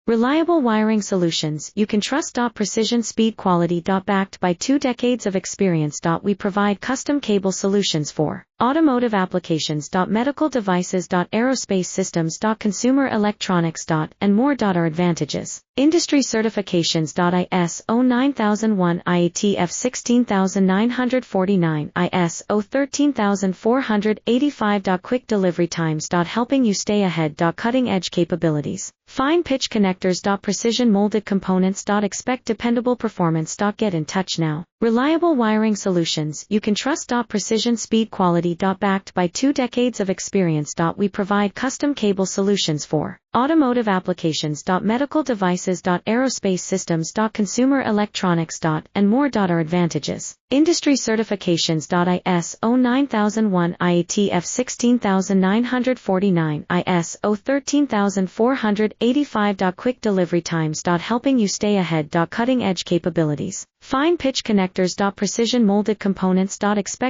Reliable wiring solutions you can trust. Precision speed quality. Backed by 2 decades of experience. We provide custom cable solutions for automotive applications. Medical devices. Aerospace systems. Consumer electronics. And more. Our advantages. Industry certifications. ISO 9001, IATF 16949, ISO 13485. Quick delivery times. Helping you stay ahead. Cutting edge capabilities. Fine pitch connectors. Precision molded components. Expect dependable performance. Get in touch now. Reliable wiring solutions you can trust. Precision speed quality. Backed by 2 decades of experience. We provide custom cable solutions for automotive applications. Medical devices. Aerospace systems. Consumer electronics. And more. Our advantages. Industry certifications. ISO 9001, IATF 16949, ISO 13485. Quick delivery times. Helping you stay ahead. Cutting edge capabilities. Fine pitch connectors. Precision molded components. Expect